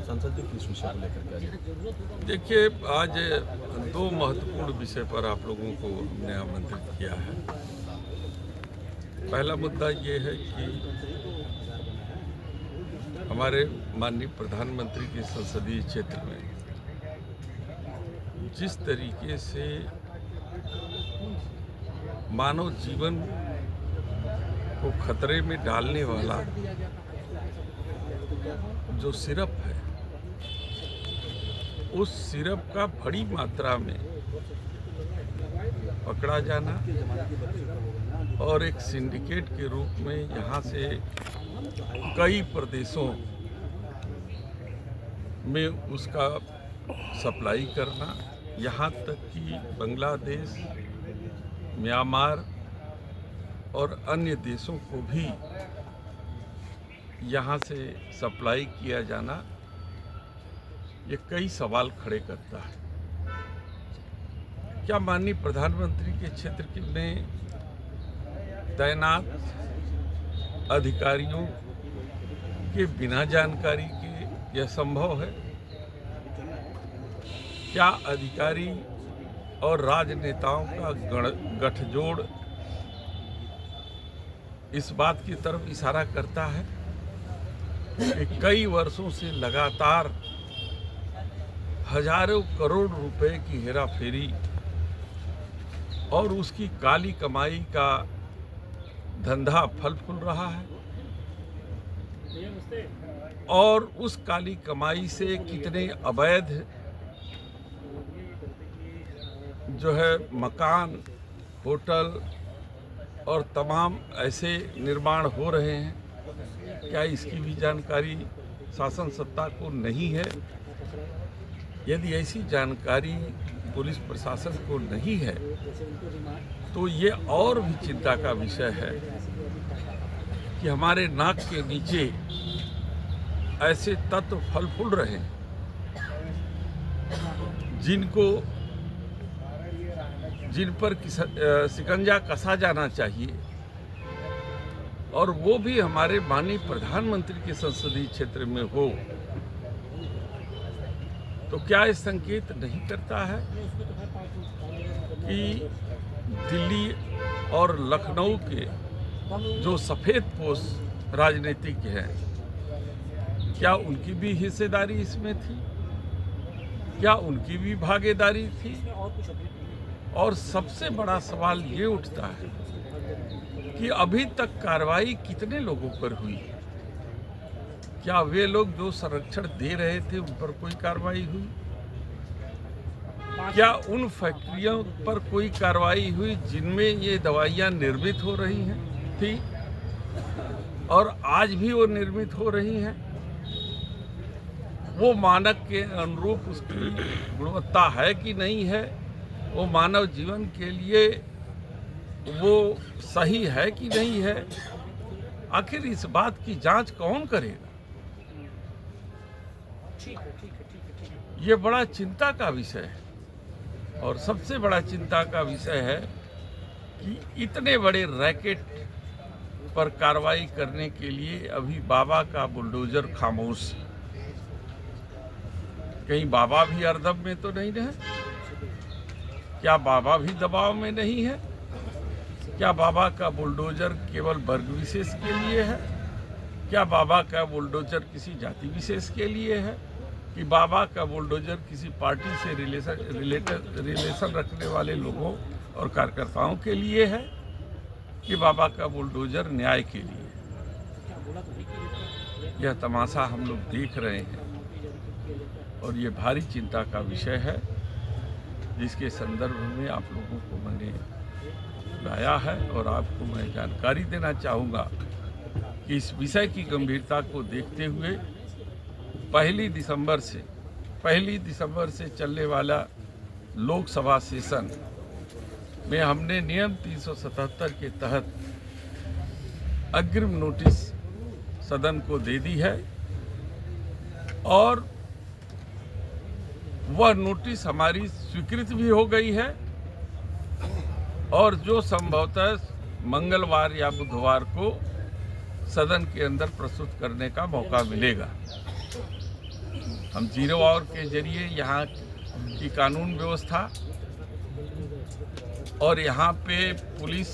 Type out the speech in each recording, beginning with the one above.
संसद किस विषय को लेकर के आज? देखिए, आज दो महत्वपूर्ण विषय पर आप लोगों को हमने आमंत्रित किया है। पहला मुद्दा ये है कि हमारे माननीय प्रधानमंत्री के संसदीय क्षेत्र में जिस तरीके से मानव जीवन को खतरे में डालने वाला जो सिरप है, उस सिरप का बड़ी मात्रा में पकड़ा जाना और एक सिंडिकेट के रूप में यहाँ से कई प्रदेशों में उसका सप्लाई करना, यहाँ तक कि बांग्लादेश, म्यांमार और अन्य देशों को भी यहाँ से सप्लाई किया जाना, ये कई सवाल खड़े करता है। क्या माननीय प्रधानमंत्री के क्षेत्र में तैनात अधिकारियों के बिना जानकारी के यह संभव है? क्या अधिकारी और राजनेताओं का गठजोड़ इस बात की तरफ इशारा करता है कि कई वर्षों से लगातार हजारों करोड़ रुपए की हेराफेरी और उसकी काली कमाई का धंधा फल फूल रहा है, और उस काली कमाई से कितने अवैध जो है मकान, होटल और तमाम ऐसे निर्माण हो रहे हैं, क्या इसकी भी जानकारी शासन सत्ता को नहीं है? यदि ऐसी जानकारी पुलिस प्रशासन को नहीं है तो ये और भी चिंता का विषय है कि हमारे नाक के नीचे ऐसे तत्व फल फूल रहे हैं जिन पर शिकंजा कसा जाना चाहिए, और वो भी हमारे माननीय प्रधानमंत्री के संसदीय क्षेत्र में हो, तो क्या ये संकेत नहीं करता है कि दिल्ली और लखनऊ के जो सफ़ेद पोश राजनीतिक हैं, क्या उनकी भी हिस्सेदारी इसमें थी? क्या उनकी भी भागीदारी थी? और सबसे बड़ा सवाल ये उठता है कि अभी तक कार्रवाई कितने लोगों पर हुई? क्या वे लोग जो संरक्षण दे रहे थे उन पर कोई कार्रवाई हुई? क्या उन फैक्ट्रियों पर कोई कार्रवाई हुई जिनमें ये दवाइयाँ निर्मित हो रही हैं थी और आज भी वो निर्मित हो रही हैं? वो मानक के अनुरूप उसकी गुणवत्ता है कि नहीं है? वो मानव जीवन के लिए वो सही है कि नहीं है? आखिर इस बात की जांच कौन करेगा? ये बड़ा चिंता का विषय है, और सबसे बड़ा चिंता का विषय है कि इतने बड़े रैकेट पर कार्रवाई करने के लिए अभी बाबा का बुलडोजर खामोश। कहीं बाबा भी अर्दब में तो नहीं रहे? क्या बाबा भी दबाव में नहीं है? क्या बाबा का बुलडोजर केवल वर्ग विशेष के लिए है? क्या बाबा का बुलडोजर किसी जाति विशेष के लिए है? कि बाबा का बुलडोजर किसी पार्टी से रिलेशन रखने वाले लोगों और कार्यकर्ताओं के लिए है? कि बाबा का बुलडोजर न्याय के लिए? यह तमाशा हम लोग देख रहे हैं, और ये भारी चिंता का विषय है, जिसके संदर्भ में आप लोगों को मैंने लाया है। और आपको मैं जानकारी देना चाहूँगा कि इस विषय की गंभीरता को देखते हुए 1 दिसंबर से चलने वाला लोकसभा सेशन में हमने नियम 377 के तहत अग्रिम नोटिस सदन को दे दी है, और वह नोटिस हमारी स्वीकृत भी हो गई है, और जो संभवतः मंगलवार या बुधवार को सदन के अंदर प्रस्तुत करने का मौका मिलेगा। हम 0 आवर के जरिए यहाँ की कानून व्यवस्था और यहाँ पे पुलिस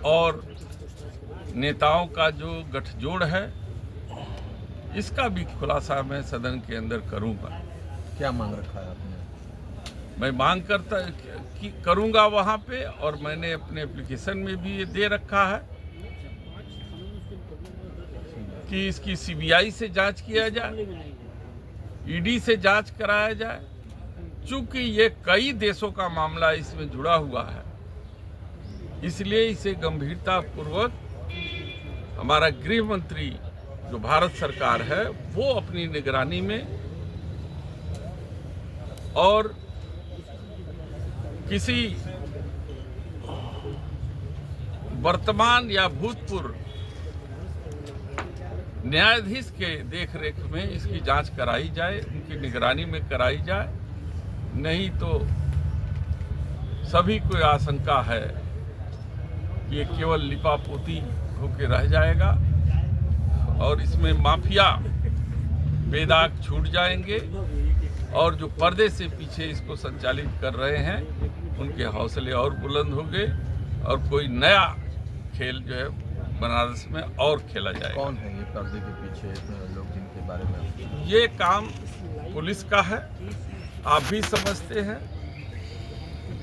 और नेताओं का जो गठजोड़ है इसका भी खुलासा मैं सदन के अंदर करूँगा। क्या मांग रखा है आपने? मैं मांग करूँगा वहाँ पे, और मैंने अपने एप्लीकेशन में भी ये दे रखा है कि इसकी सीबीआई से जांच किया जाए, ईडी से जांच कराया जाए। चूंकि ये कई देशों का मामला इसमें जुड़ा हुआ है, इसलिए इसे गंभीरता पूर्वक हमारा गृह मंत्री जो भारत सरकार है वो अपनी निगरानी में और किसी वर्तमान या भूतपूर्व न्यायाधीश के देखरेख में इसकी जांच कराई जाए, उनकी निगरानी में कराई जाए। नहीं तो सभी को आशंका है कि ये केवल लिपापोती होकर रह जाएगा और इसमें माफिया बेदाग छूट जाएंगे, और जो पर्दे से पीछे इसको संचालित कर रहे हैं उनके हौसले और बुलंद होंगे और कोई नया खेल जो है बनारस में और खेला जाएगा। कौन है ये पर्दे के पीछे लोग जिनके बारे में? ये काम पुलिस का है। आप भी समझते हैं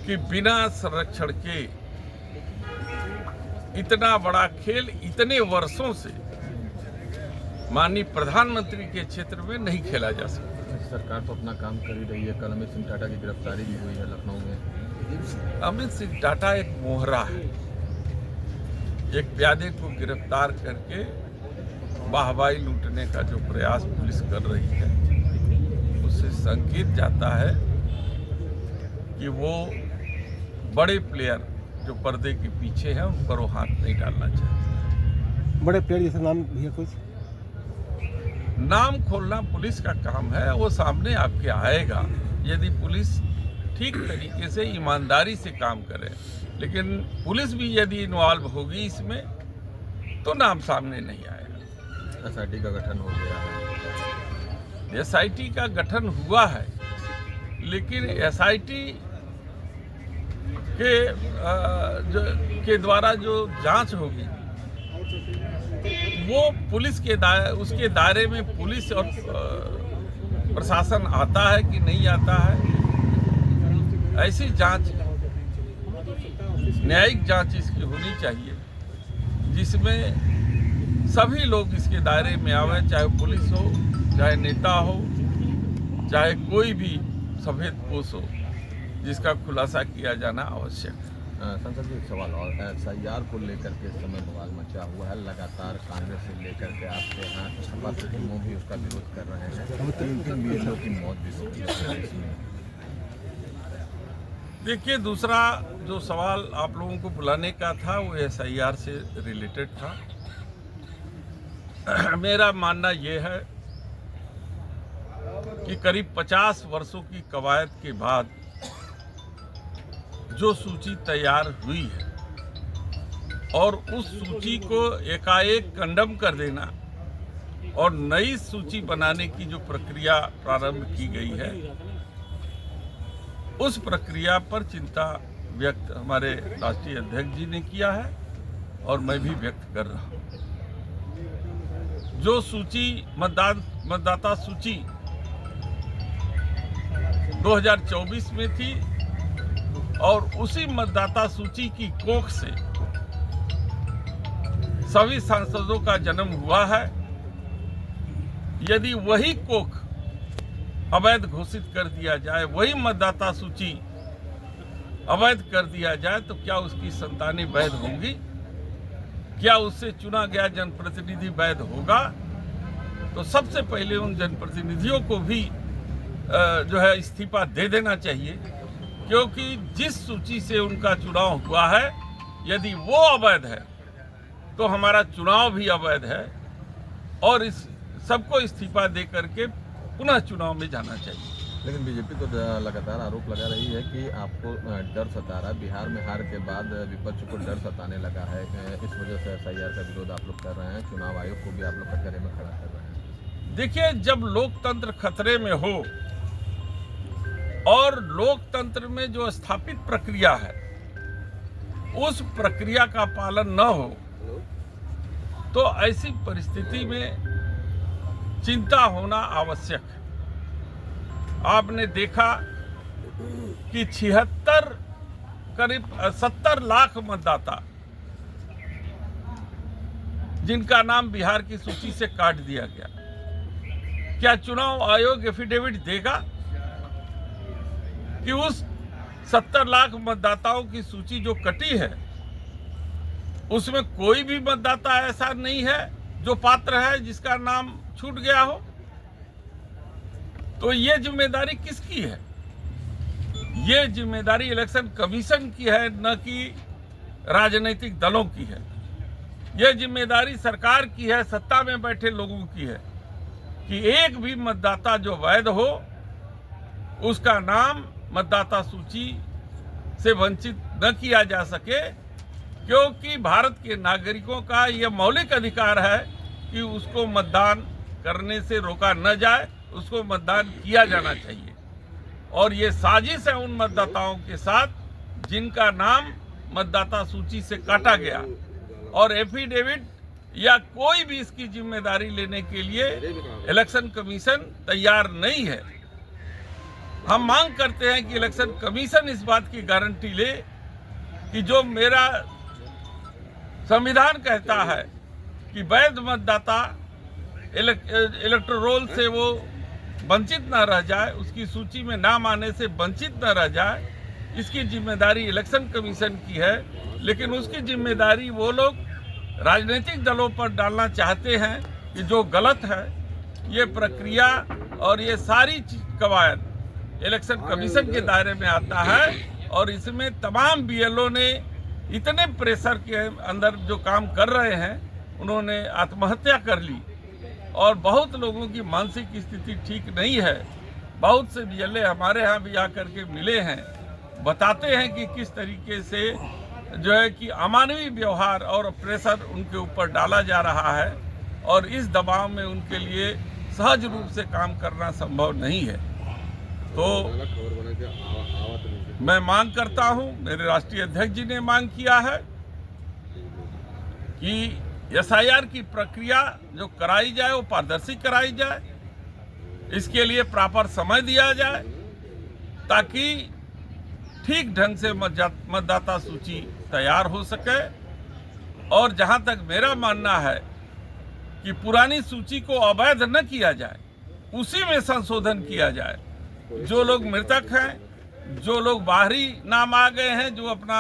कि बिना संरक्षण के इतना बड़ा खेल इतने वर्षों से माननीय प्रधानमंत्री के क्षेत्र में नहीं खेला जा सकता। सरकार तो अपना काम कर ही रही है। कल अमित सिंह टाटा की गिरफ्तारी भी हुई है लखनऊ में। अमित सिंह टाटा एक मोहरा है। एक प्यादे को गिरफ्तार करके वाहवाही लूटने का जो प्रयास पुलिस कर रही है, उससे संकेत जाता है कि वो बड़े प्लेयर जो पर्दे के पीछे हैं उन पर वो हाथ नहीं डालना चाहते। बड़े प्लेयर जैसे नाम भैया कुछ नाम खोलना पुलिस का काम है, वो सामने आपके आएगा यदि पुलिस ठीक तरीके से ईमानदारी से काम करे। लेकिन पुलिस भी यदि इन्वॉल्व होगी इसमें तो नाम सामने नहीं आएगा। एसआईटी का गठन हो गया है। एसआईटी का गठन हुआ है, लेकिन एसआईटी के द्वारा जो जांच होगी वो पुलिस के उसके दायरे में पुलिस और प्रशासन आता है कि नहीं आता है। ऐसी जांच, न्यायिक जांच इसकी होनी चाहिए जिसमें सभी लोग इसके दायरे में आवे, चाहे पुलिस हो, चाहे नेता हो, चाहे कोई भी सफेद पोश हो, जिसका खुलासा किया जाना आवश्यक है। संसद जी, एक सवाल और, एसआईआर को लेकर के इस समय बवाल मचा हुआ है। लगातार कांग्रेस से लेकर के आपके यहाँ सपा सुप्रीमो भी उसका विरोध कर रहे हैं। 3 बीएलओ की मौत भी हो गई है इसमें। देखिए, दूसरा जो सवाल आप लोगों को बुलाने का था वो एसआईआर से रिलेटेड था। मेरा मानना ये है कि करीब 50 वर्षों की कवायद के बाद जो सूची तैयार हुई है और उस सूची को एकाएक कंडम कर देना और नई सूची बनाने की जो प्रक्रिया प्रारंभ की गई है, उस प्रक्रिया पर चिंता व्यक्त हमारे राष्ट्रीय अध्यक्ष जी ने किया है और मैं भी व्यक्त कर रहा हूं। जो सूची मतदाता सूची 2024 में थी और उसी मतदाता सूची की कोख से सभी सांसदों का जन्म हुआ है। यदि वही कोख अवैध घोषित कर दिया जाए, वही मतदाता सूची अवैध कर दिया जाए, तो क्या उसकी संतानें वैध होंगी? क्या उससे चुना गया जनप्रतिनिधि वैध होगा? तो सबसे पहले उन जनप्रतिनिधियों को भी जो है इस्तीफा दे देना चाहिए, क्योंकि जिस सूची से उनका चुनाव हुआ है यदि वो अवैध है तो हमारा चुनाव भी अवैध है और इस सबको इस्तीफा दे करके पुनः चुनाव में जाना चाहिए। लेकिन बीजेपी तो लगातार आरोप लगा रही है कि आपको डर सता रहा है। बिहार में हार के बाद विपक्ष को डर सताने लगा है। इस वजह से एसआईआर का विरोध आप लोग कर रहे हैं। चुनाव आयोग को भी आप लोग कटघरे में खड़ा कर रहे हैं। देखिए, जब लोकतंत्र खतरे में हो और लोकतंत्र में जो स्थापित प्रक्रिया है उस प्रक्रिया का पालन न हो तो ऐसी परिस्थिति में चिंता होना आवश्यक है। आपने देखा कि 76 करीब 70 लाख मतदाता जिनका नाम बिहार की सूची से काट दिया गया, क्या चुनाव आयोग एफिडेविट देगा कि उस 70 लाख मतदाताओं की सूची जो कटी है उसमें कोई भी मतदाता ऐसा नहीं है जो पात्र है जिसका नाम छूट गया हो? तो ये जिम्मेदारी किसकी है? ये जिम्मेदारी इलेक्शन कमीशन की है, न कि राजनीतिक दलों की है। ये जिम्मेदारी सरकार की है, सत्ता में बैठे लोगों की है कि एक भी मतदाता जो वैध हो उसका नाम मतदाता सूची से वंचित न किया जा सके, क्योंकि भारत के नागरिकों का यह मौलिक अधिकार है कि उसको मतदान करने से रोका न जाए, उसको मतदान किया जाना चाहिए। और ये साजिश है उन मतदाताओं के साथ जिनका नाम मतदाता सूची से काटा गया, और एफिडेविट या कोई भी इसकी जिम्मेदारी लेने के लिए इलेक्शन कमीशन तैयार नहीं है। हम मांग करते हैं कि इलेक्शन कमीशन इस बात की गारंटी ले कि जो मेरा संविधान कहता है कि वैध मतदाता इलेक्टोरल रोल से वो वंचित न रह जाए, उसकी सूची में नाम आने से वंचित न रह जाए, इसकी जिम्मेदारी इलेक्शन कमीशन की है। लेकिन उसकी जिम्मेदारी वो लोग राजनीतिक दलों पर डालना चाहते हैं कि जो गलत है, ये प्रक्रिया और ये सारी कवायद इलेक्शन कमीशन के दायरे में आता है। और इसमें तमाम बीएलओ ने इतने प्रेशर के अंदर जो काम कर रहे हैं, उन्होंने आत्महत्या कर ली और बहुत लोगों की मानसिक स्थिति ठीक नहीं है। बहुत से बीएलए हमारे यहाँ भी आकर के मिले हैं, बताते हैं कि किस तरीके से जो है कि अमानवीय व्यवहार और प्रेशर उनके ऊपर डाला जा रहा है, और इस दबाव में उनके लिए सहज रूप से काम करना संभव नहीं है। तो मैं मांग करता हूं, मेरे राष्ट्रीय अध्यक्ष जी ने मांग किया है कि एसआईआर की प्रक्रिया जो कराई जाए वो पारदर्शी कराई जाए, इसके लिए प्रॉपर समय दिया जाए ताकि ठीक ढंग से मतदाता सूची तैयार हो सके। और जहां तक मेरा मानना है कि पुरानी सूची को अवैध न किया जाए, उसी में संशोधन किया जाए। जो लोग मृतक हैं, जो लोग बाहरी नाम आ गए हैं, जो अपना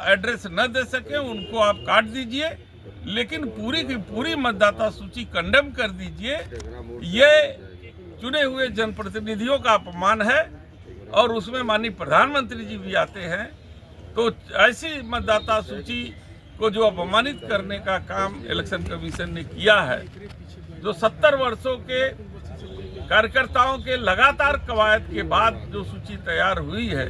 एड्रेस न दे सके, उनको आप काट दीजिए, लेकिन पूरी की पूरी मतदाता सूची कंडेम कर दीजिए। ये चुने हुए जनप्रतिनिधियों का अपमान है और उसमें माननीय प्रधानमंत्री जी भी आते हैं। तो ऐसी मतदाता सूची को जो अपमानित करने का काम इलेक्शन कमीशन ने किया है, जो 70 वर्षों के कार्यकर्ताओं के लगातार कवायद के बाद जो सूची तैयार हुई है,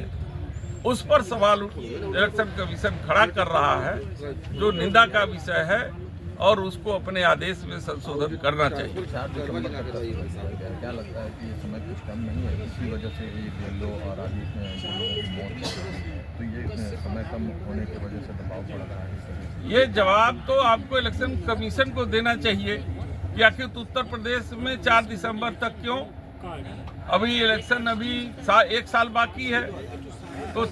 उस पर सवाल इलेक्शन कमीशन खड़ा कर रहा है, जो निंदा का विषय है, और उसको अपने आदेश में संशोधन करना चाहिए। 4 दिसंबर तक क्या लगता है कि ये समय कुछ कम नहीं है? इसी वजह से ये बीएलओ और आदि लोगों की मौत है, तो ये समय कम होने की वजह से दबाव पड़ रहा है। ये जवाब तो आपको इलेक्शन कमीशन को देना चाहिए कि आखिर उत्तर प्रदेश में 4 दिसंबर तक क्यों? अभी इलेक्शन 1 साल बाकी है, तो